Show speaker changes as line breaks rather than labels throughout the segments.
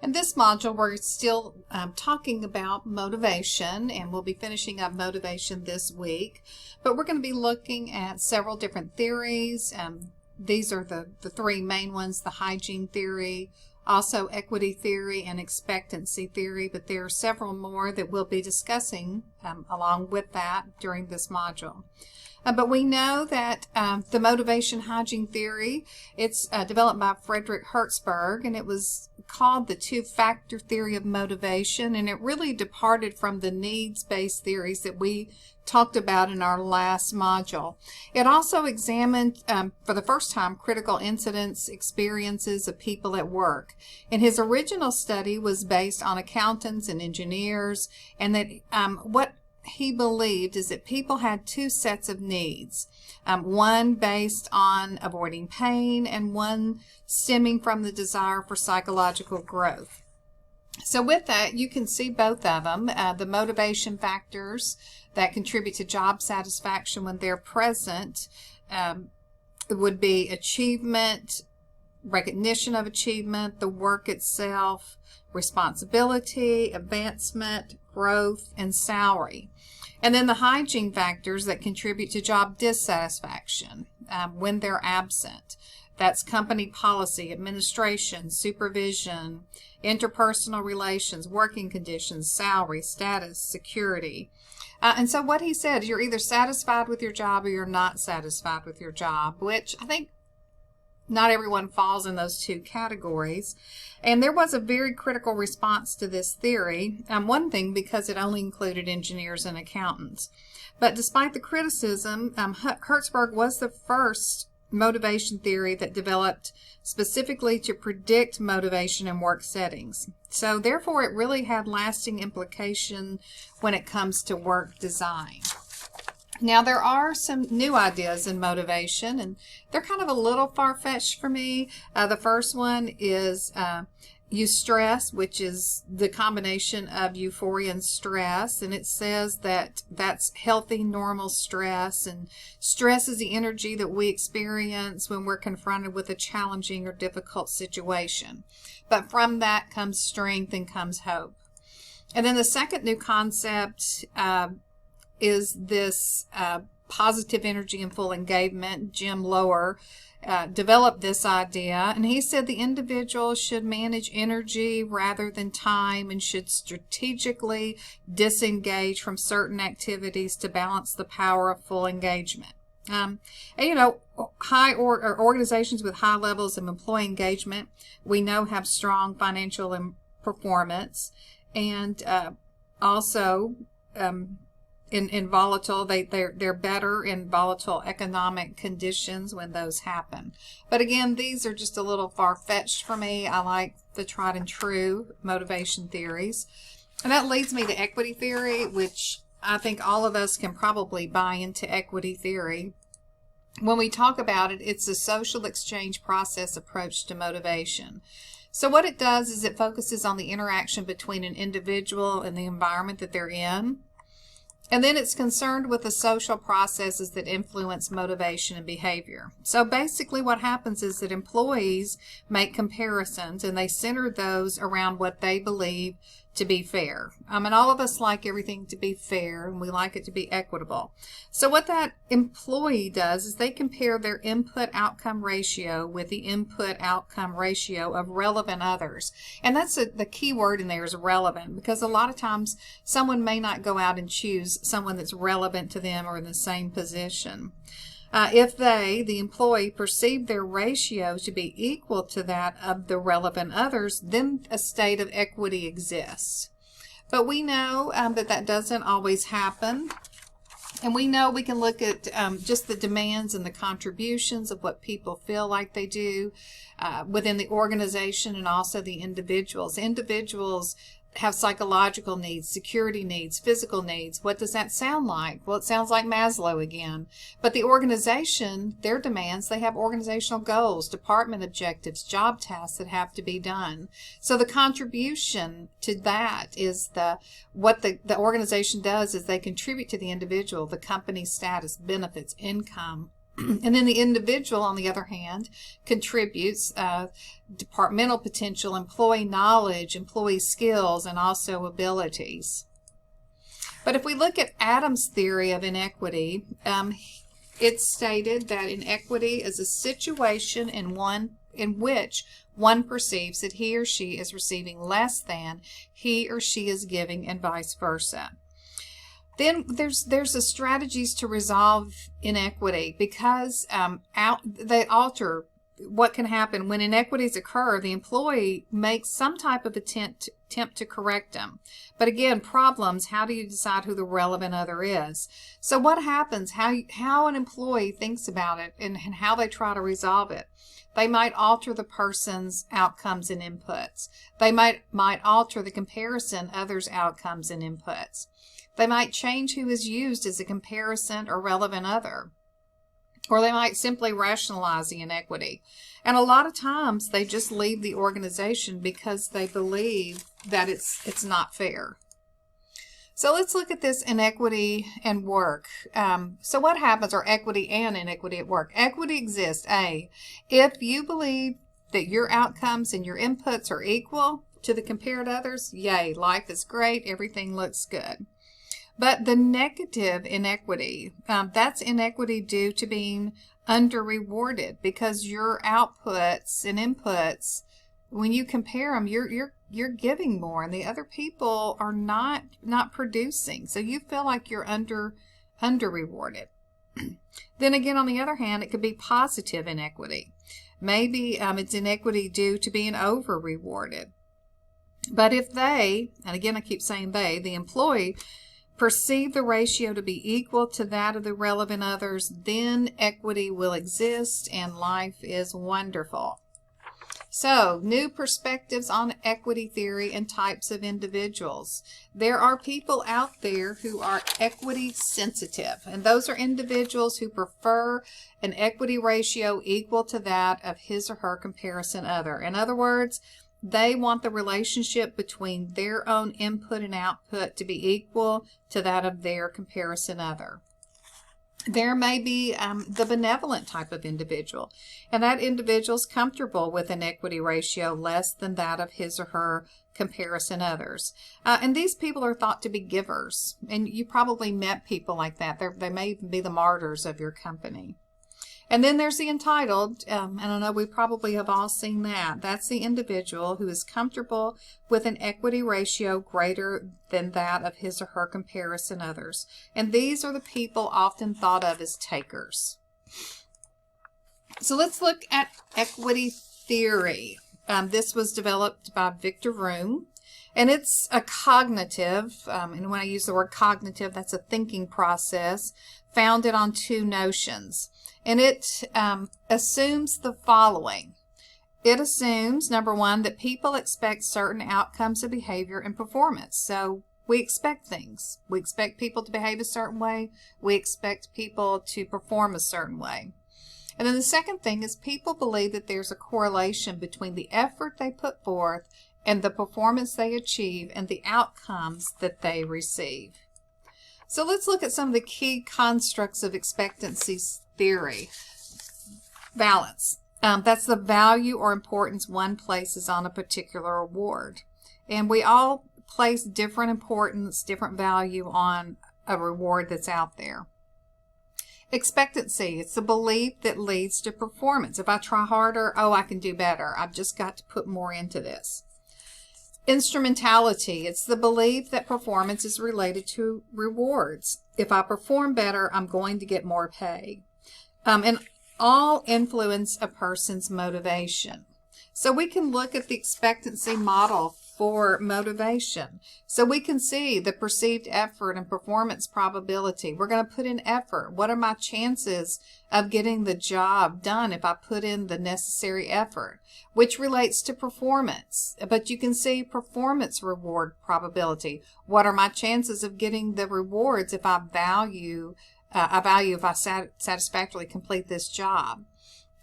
In this module, we're still talking about motivation, and we'll be finishing up motivation this week. But we're going to be looking at several different theories. These are the three main ones: the hygiene theory, also equity theory, and expectancy theory. But there are several more that we'll be discussing along with that during this module. But we know that the motivation hygiene theory, it's developed by Frederick Hertzberg, and it was called the two-factor theory of motivation, and it really departed from the needs-based theories that we talked about in our last module. It also examined, for the first time, critical incidents, experiences of people at work. And his original study was based on accountants and engineers, and that what he believed is that people had two sets of needs, one based on avoiding pain and one stemming from the desire for psychological growth. So with that, you can see both of them. The motivation factors that contribute to job satisfaction when they're present would be achievement, recognition of achievement, the work itself, responsibility, advancement, growth, and salary. And then the hygiene factors that contribute to job dissatisfaction when they're absent. That's company policy, administration, supervision, interpersonal relations, working conditions, salary, status, security. And so what he said, you're either satisfied with your job or you're not satisfied with your job, which I think not everyone falls in those two categories. And there was a very critical response to this theory. One thing, because it only included engineers and accountants. But despite the criticism, Hertzberg was the first motivation theory that developed specifically to predict motivation in work settings. So therefore, it really had lasting implication when it comes to work design. Now, there are some new ideas in motivation, and they're kind of a little far-fetched for me. The first one is eustress, which is the combination of euphoria and stress, and it says that that's healthy, normal stress, and stress is the energy that we experience when we're confronted with a challenging or difficult situation. But from that comes strength and comes hope. And then the second new concept is this positive energy and full engagement. Jim Lower developed this idea, and he said the individual should manage energy rather than time and should strategically disengage from certain activities to balance the power of full engagement. And you know, organizations with high levels of employee engagement, we know, have strong financial performance, and also in volatile, they're better in volatile economic conditions when those happen. But again, these are just a little far-fetched for me. I like the tried and true motivation theories. And that leads me to equity theory, which I think all of us can probably buy into equity theory. When we talk about it, it's a social exchange process approach to motivation. So what it does is it focuses on the interaction between an individual and the environment that they're in. And then it's concerned with the social processes that influence motivation and behavior. So basically what happens is that employees make comparisons, and they center those around what they believe to be fair. And all of us like everything to be fair, and we like it to be equitable. So what that employee does is they compare their input-outcome ratio with the input-outcome ratio of relevant others. And that's the key word in there is relevant, because a lot of times someone may not go out and choose someone that's relevant to them or in the same position. If the employee, perceive their ratio to be equal to that of the relevant others, then a state of equity exists. But we know that doesn't always happen. And we know we can look at just the demands and the contributions of what people feel like they do within the organization and also the individuals. Individuals have psychological needs, security needs, physical needs. What does that sound like? Well, it sounds like Maslow again. But the organization, their demands, they have organizational goals, department objectives, job tasks that have to be done. So the contribution to that is what the organization does is they contribute to the individual, the company's status, benefits, income, And then the individual, on the other hand, contributes departmental potential, employee knowledge, employee skills, and also abilities. But if we look at Adam's theory of inequity, it's stated that inequity is a situation in which one perceives that he or she is receiving less than he or she is giving, and vice versa. Then there's the strategies to resolve inequity, because they alter what can happen when inequities occur. The employee makes some type of attempt to correct them. But again, problems, how do you decide who the relevant other is? So what happens, how an employee thinks about it and how they try to resolve it. They might alter the person's outcomes and inputs. They might alter the comparison others' outcomes and inputs. They might change who is used as a comparison or relevant other. Or they might simply rationalize the inequity. And a lot of times they just leave the organization because they believe that it's not fair. So let's look at this inequity and work. So what happens, or equity and inequity at work? Equity exists, A, if you believe that your outcomes and your inputs are equal to the compared others, yay, life is great, everything looks good. But the negative inequity, that's inequity due to being under-rewarded, because your outputs and inputs, when you compare them, you're giving more, and the other people are not producing. So you feel like you're under-rewarded. Then again, on the other hand, it could be positive inequity. Maybe it's inequity due to being over-rewarded. But if they, and again I keep saying they, the employee, perceive the ratio to be equal to that of the relevant others, then equity will exist and life is wonderful. So, new perspectives on equity theory and types of individuals. There are people out there who are equity sensitive, and those are individuals who prefer an equity ratio equal to that of his or her comparison other. In other words, they want the relationship between their own input and output to be equal to that of their comparison other. There may be the benevolent type of individual, and that individual is comfortable with an equity ratio less than that of his or her comparison others. And these people are thought to be givers, and you probably met people like that. They may even be the martyrs of your company. And then there's the entitled, and I know we probably have all seen that. That's the individual who is comfortable with an equity ratio greater than that of his or her comparison others. And these are the people often thought of as takers. So let's look at equity theory. This was developed by Victor Room. And it's a cognitive, and when I use the word cognitive, that's a thinking process founded on two notions. And it assumes the following. It assumes, number one, that people expect certain outcomes of behavior and performance. So we expect things. We expect people to behave a certain way. We expect people to perform a certain way. And then the second thing is people believe that there's a correlation between the effort they put forth and the performance they achieve and the outcomes that they receive. So let's look at some of the key constructs of expectancy theory. Balance. That's the value or importance one places on a particular reward. And we all place different importance, different value on a reward that's out there. Expectancy. It's the belief that leads to performance. If I try harder, I can do better. I've just got to put more into this. Instrumentality. It's the belief that performance is related to rewards. If I perform better, I'm going to get more pay. And all influence a person's motivation. So we can look at the expectancy model for motivation. So we can see the perceived effort and performance probability. We're going to put in effort. What are my chances of getting the job done if I put in the necessary effort? Which relates to performance. But you can see performance reward probability. What are my chances of getting the rewards if I value if I satisfactorily complete this job?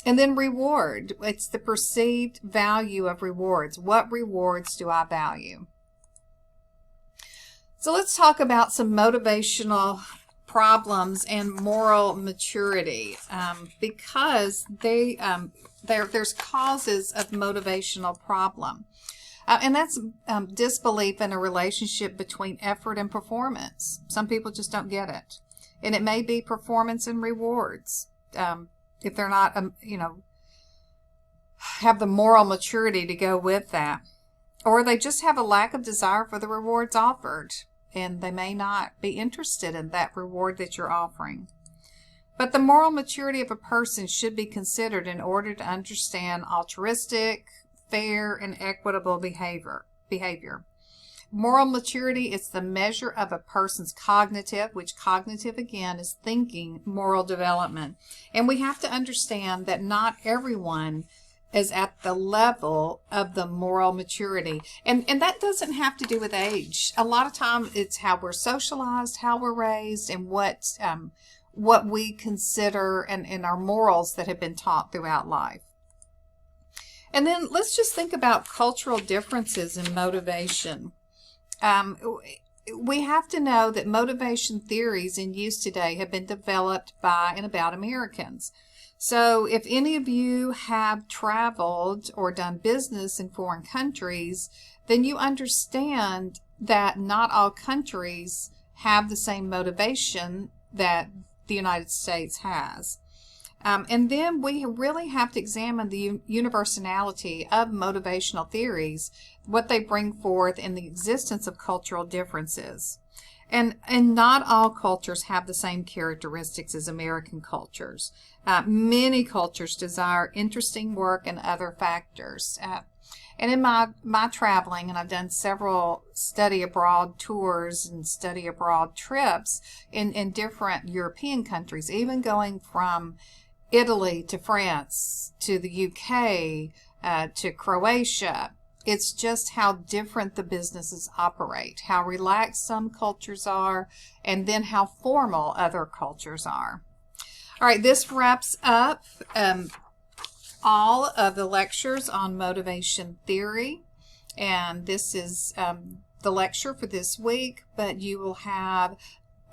And then reward. It's the perceived value of rewards. What rewards do I value? So let's talk about some motivational problems and moral maturity, because there's causes of motivational problem. And that's disbelief in a relationship between effort and performance. Some people just don't get it. And it may be performance and rewards. If they're not, have the moral maturity to go with that. Or they just have a lack of desire for the rewards offered, and they may not be interested in that reward that you're offering. But the moral maturity of a person should be considered in order to understand altruistic, fair, and equitable behavior. Moral maturity is the measure of a person's cognitive, which cognitive again is thinking, moral development. And we have to understand that not everyone is at the level of the moral maturity. And that doesn't have to do with age. A lot of times it's how we're socialized, how we're raised, and what we consider and our morals that have been taught throughout life. And then let's just think about cultural differences in motivation. We have to know that motivation theories in use today have been developed by and about Americans. So if any of you have traveled or done business in foreign countries, then you understand that not all countries have the same motivation that the United States has. And then we really have to examine the universality of motivational theories, what they bring forth in the existence of cultural differences. And not all cultures have the same characteristics as American cultures. Many cultures desire interesting work and other factors. And in my traveling, and I've done several study abroad tours and study abroad trips in different European countries, even going from Italy to France to the UK to Croatia. It's just how different the businesses operate, how relaxed some cultures are, and then how formal other cultures are. All right, this wraps up all of the lectures on motivation theory, and this is the lecture for this week, but you will have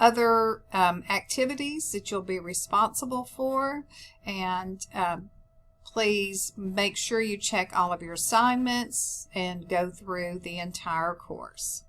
other activities that you'll be responsible for, and please make sure you check all of your assignments and go through the entire course.